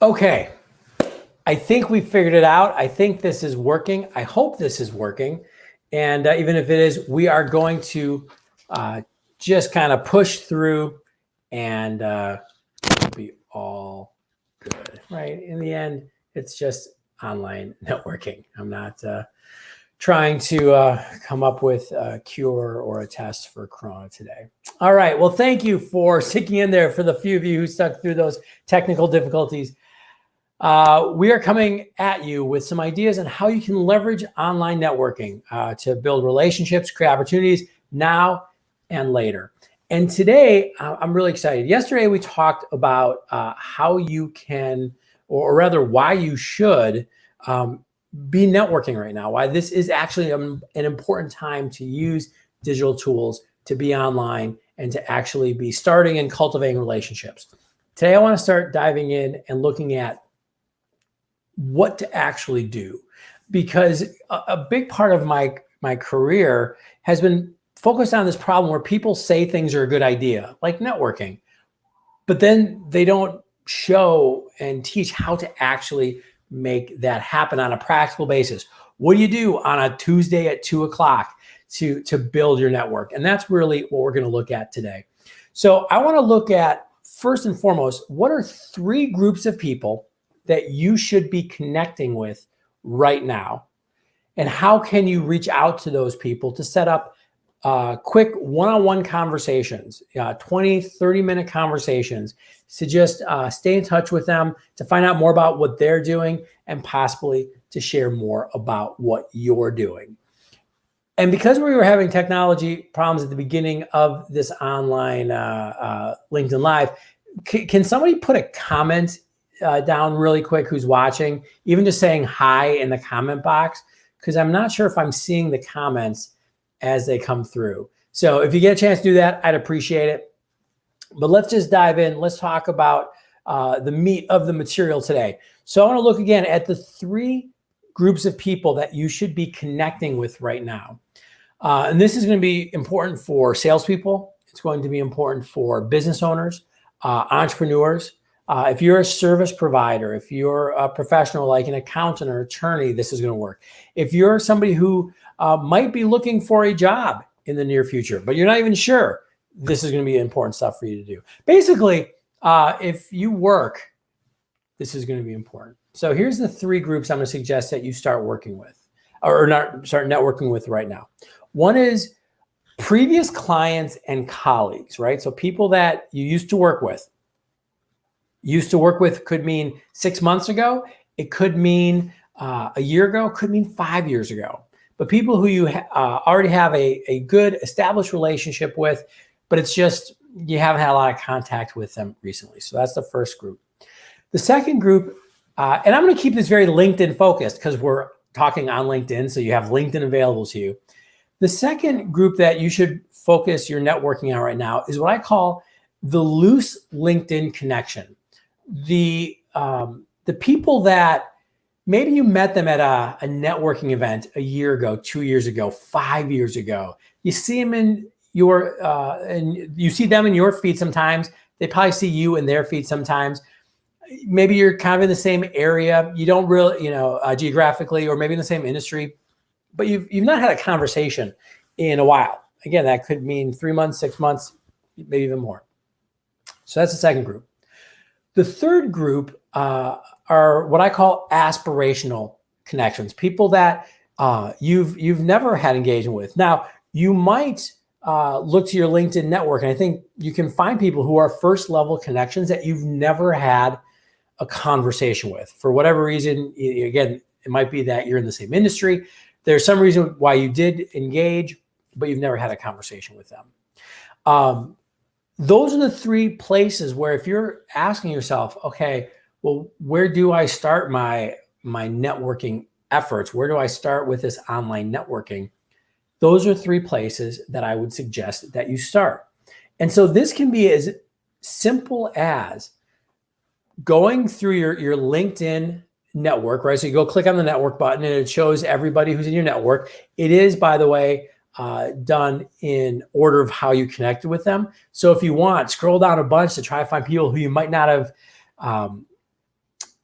Okay, I think we figured it out. I think this is working. I hope this is working. And even if it is, we are going to just kind of push through and it'll be all good, right? In the end, it's just online networking. I'm not trying to come up with a cure or a test for Corona today. All right, well, thank you for sticking in there for the few of you who stuck through those technical difficulties. We are coming at you with some ideas on how you can leverage online networking to build relationships, create opportunities now and later. And today, I'm really excited. Yesterday, we talked about how you can, or rather why you should be networking right now, why this is actually an important time to use digital tools, to be online, and to actually be starting and cultivating relationships. Today, I want to start diving in and looking at what to actually do, because a big part of my career has been focused on this problem where people say things are a good idea, like networking, but then they don't show and teach how to actually make that happen on a practical basis. What do you do on a Tuesday at 2 o'clock to build your network? And that's really what we're going to look at today. So I want to look at, first and foremost, what are 3 groups of people that you should be connecting with right now? And how can you reach out to those people to set up quick one-on-one conversations, 20, 30-minute conversations to just stay in touch with them, to find out more about what they're doing, and possibly to share more about what you're doing. And because we were having technology problems at the beginning of this online LinkedIn Live, can somebody put a comment down really quick who's watching, even just saying hi in the comment box, because I'm not sure if I'm seeing the comments as they come through. So if you get a chance to do that, I'd appreciate it. But let's just dive in. Let's talk about the meat of the material today. So I want to look again at the 3 groups of people that you should be connecting with right now. And this is going to be important for salespeople. It's going to be important for business owners, entrepreneurs. If you're a service provider, if you're a professional like an accountant or attorney, this is going to work. If you're somebody who might be looking for a job in the near future, but you're not even sure, this is going to be important stuff for you to do. Basically, if you work, this is going to be important. So here's the 3 groups I'm going to suggest that you start working with, or not start networking with right now. One is previous clients and colleagues, right? So people that you used to work with. Used to work with could mean 6 months ago. It could mean a year ago, could mean 5 years ago. But people who you already have a good established relationship with, but it's just you haven't had a lot of contact with them recently. So that's the first group. The second group, and I'm going to keep this very LinkedIn focused because we're talking on LinkedIn, so you have LinkedIn available to you. The second group that you should focus your networking on right now is what I call the loose LinkedIn connection. The people that maybe you met them at a networking event a year ago, 2 years ago, 5 years ago. You see them in your and you see them in your feed sometimes. They probably see you in their feed sometimes. Maybe you're kind of in the same area. You don't really, geographically, or maybe in the same industry, but you've not had a conversation in a while. Again, that could mean 3 months, 6 months, maybe even more. So that's the second group. The third group are what I call aspirational connections, people that you've never had engagement with. Now, you might look to your LinkedIn network, and I think you can find people who are first level connections that you've never had a conversation with. For whatever reason, again, it might be that you're in the same industry. There's some reason why you did engage, but you've never had a conversation with them. Those are the 3 places where if you're asking yourself, okay, well, where do I start my networking efforts? Where do I start with this online networking? Those are 3 places that I would suggest that you start. And so this can be as simple as going through your LinkedIn network, right? So you go click on the network button and it shows everybody who's in your network. It is, by the way, done in order of how you connected with them. So if you want, scroll down a bunch to try to find people who you might not have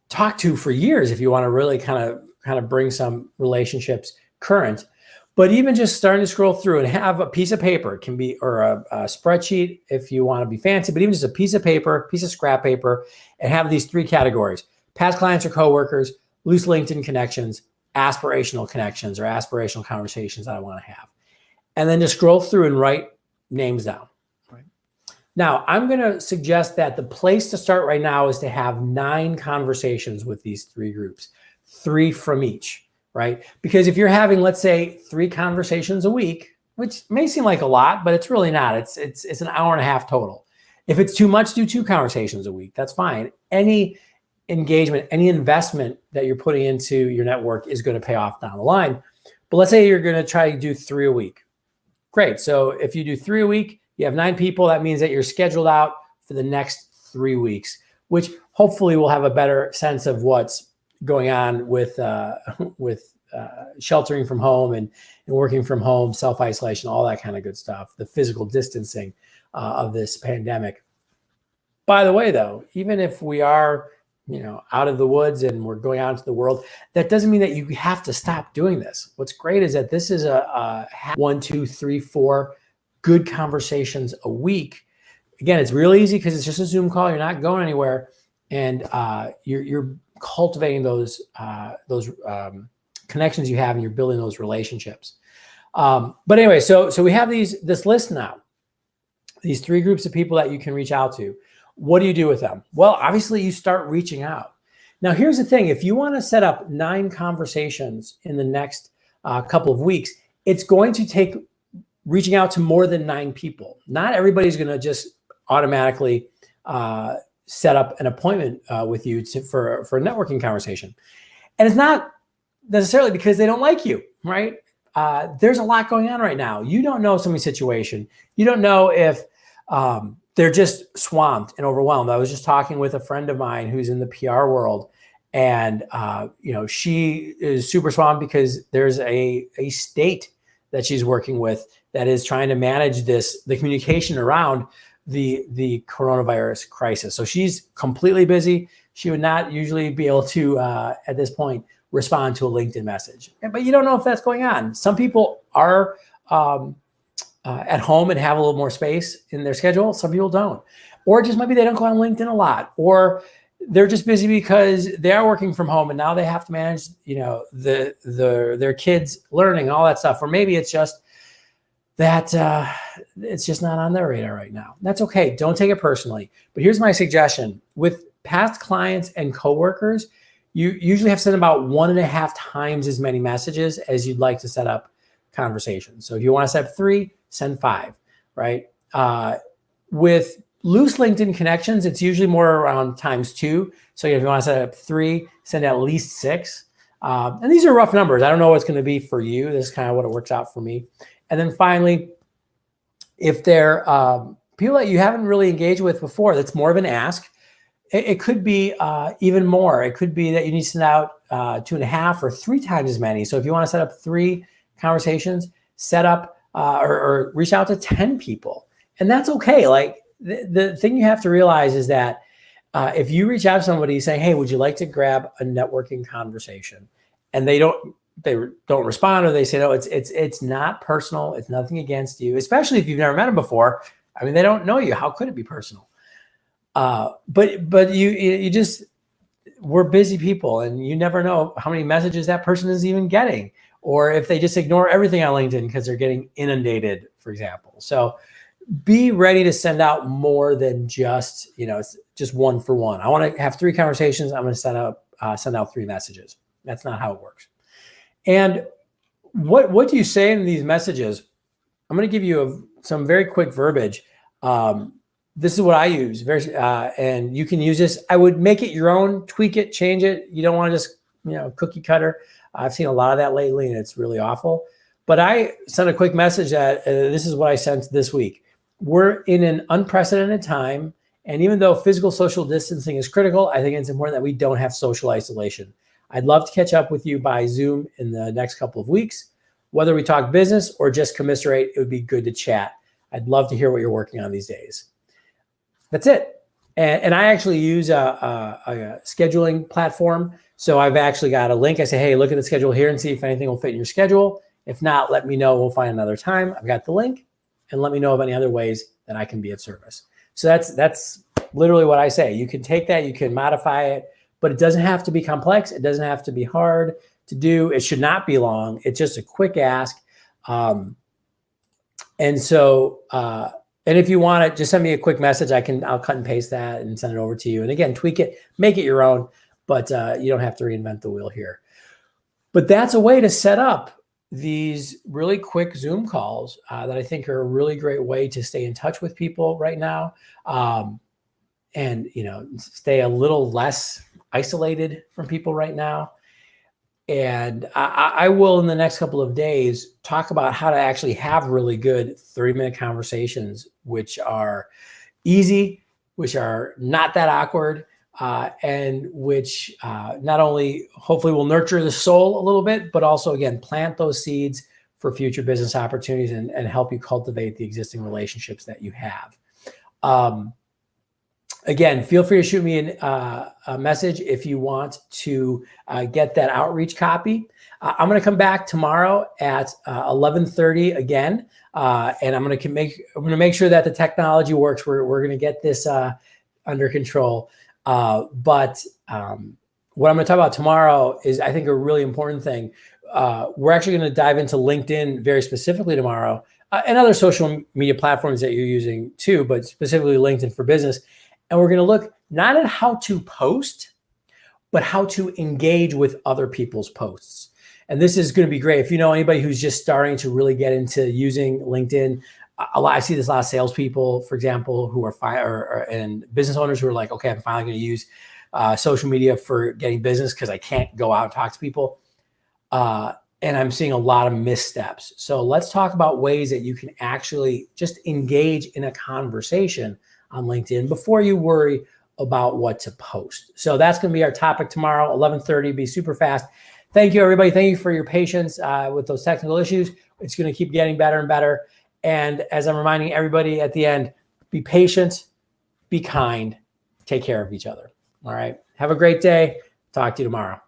talk to for years if you want to really kind of bring some relationships current. But even just starting to scroll through and have a piece of paper, it can be, or a spreadsheet if you want to be fancy, but even just a piece of paper, piece of scrap paper, and have these 3 categories: past clients or coworkers, loose LinkedIn connections, aspirational connections or aspirational conversations that I want to have. And then just scroll through and write names down. Right? Now, I'm going to suggest that the place to start right now is to have 9 conversations with these 3 groups, 3 from each. Right? Because if you're having, let's say, 3 conversations a week, which may seem like a lot, but it's really not. It's an hour and a half total. If it's too much, do 2 conversations a week. That's fine. Any engagement, any investment that you're putting into your network is going to pay off down the line. But let's say you're going to try to do 3 a week. Great. So if you do 3 a week, you have 9 people. That means that you're scheduled out for the next 3 weeks, which hopefully will have a better sense of what's going on with sheltering from home and working from home, self-isolation, all that kind of good stuff, the physical distancing of this pandemic. By the way, though, even if we are, out of the woods and we're going out into the world, that doesn't mean that you have to stop doing this. What's great is that this is a 1, 2, 3, 4 good conversations a week. Again, it's real easy because it's just a Zoom call. You're not going anywhere, and you're cultivating those connections you have, and you're building those relationships. But anyway, so we have this list now, these 3 groups of people that you can reach out to. What do you do with them? Well, obviously you start reaching out. Now, here's the thing. If you want to set up 9 conversations in the next couple of weeks, it's going to take reaching out to more than 9 people. Not everybody's going to just automatically set up an appointment with you for a networking conversation. And it's not necessarily because they don't like you, right? There's a lot going on right now. You don't know somebody's situation. You don't know if they're just swamped and overwhelmed. I was just talking with a friend of mine who's in the PR world, and she is super swamped because there's a state that she's working with that is trying to manage the communication around the coronavirus crisis. So she's completely busy. She would not usually be able to, at this point, respond to a LinkedIn message. But you don't know if that's going on. Some people are at home and have a little more space in their schedule. Some people don't. Or just maybe they don't go on LinkedIn a lot. Or they're just busy because they are working from home and now they have to manage, their kids learning, all that stuff. Or maybe it's just that it's just not on their radar right now. That's okay. Don't take it personally. But here's my suggestion. With past clients and coworkers, you usually have to send about 1.5 times as many messages as you'd like to set up conversations. So if you want to set up 3, send 5, right? With loose LinkedIn connections, it's usually more around ×2. So if you want to set up 3, send at least 6. And these are rough numbers. I don't know what it's going to be for you. This is kind of what it works out for me. And then finally, if they're people that you haven't really engaged with before, that's more of an ask. It could be even more. It could be that you need to send out 2.5 or 3 times as many. So if you want to set up 3 conversations, set up or reach out to 10 people. And that's okay. Like the thing you have to realize is that if you reach out to somebody saying, hey, would you like to grab a networking conversation? And they don't respond, or they say, no, it's not personal. It's nothing against you, especially if you've never met them before. I mean, they don't know you. How could it be personal? But you just, we're busy people, and you never know how many messages that person is even getting, or if they just ignore everything on LinkedIn because they're getting inundated, for example. So be ready to send out more than just, it's just 1 for 1. I want to have 3 conversations. I'm going to send out 3 messages. That's not how it works. And what do you say in these messages? I'm going to give you some very quick verbiage. This is what I use, and you can use this. I would make it your own, tweak it, change it. You don't want to just, cookie cutter. I've seen a lot of that lately, and it's really awful. But I sent a quick message that this is what I sent this week. We're in an unprecedented time, and even though physical social distancing is critical, I think it's important that we don't have social isolation. I'd love to catch up with you by Zoom in the next couple of weeks. Whether we talk business or just commiserate, it would be good to chat. I'd love to hear what you're working on these days. That's it. And I actually use a scheduling platform. So I've actually got a link. I say, hey, look at the schedule here and see if anything will fit in your schedule. If not, let me know. We'll find another time. I've got the link, and let me know of any other ways that I can be of service. So that's literally what I say. You can take that, you can modify it, but it doesn't have to be complex. It doesn't have to be hard to do. It should not be long. It's just a quick ask. And if you want it, just send me a quick message. I'll cut and paste that and send it over to you. And again, tweak it, make it your own, but you don't have to reinvent the wheel here. But that's a way to set up these really quick Zoom calls that I think are a really great way to stay in touch with people right now. And, stay a little less isolated from people right now. And I will, in the next couple of days, talk about how to actually have really good 30-minute conversations, which are easy, which are not that awkward, and which not only hopefully will nurture the soul a little bit, but also, again, plant those seeds for future business opportunities and help you cultivate the existing relationships that you have. Again, feel free to shoot me a message if you want to get that outreach copy. I'm going to come back tomorrow at 11:30 again, and I'm going to make sure that the technology works. We're going to get this under control. But what I'm going to talk about tomorrow is, I think, a really important thing. We're actually going to dive into LinkedIn very specifically tomorrow, and other social media platforms that you're using too, but specifically LinkedIn for Business. And we're going to look not at how to post, but how to engage with other people's posts. And this is going to be great. If you know anybody who's just starting to really get into using LinkedIn, I see this a lot of salespeople, for example, who are and business owners who are like, okay, I'm finally going to use social media for getting business because I can't go out and talk to people. And I'm seeing a lot of missteps. So let's talk about ways that you can actually just engage in a conversation on LinkedIn before you worry about what to post. So that's going to be our topic tomorrow, 11:30. Be super fast. Thank you, everybody. Thank you for your patience with those technical issues. It's going to keep getting better and better. And as I'm reminding everybody at the end, be patient, be kind, take care of each other. All right. Have a great day. Talk to you tomorrow.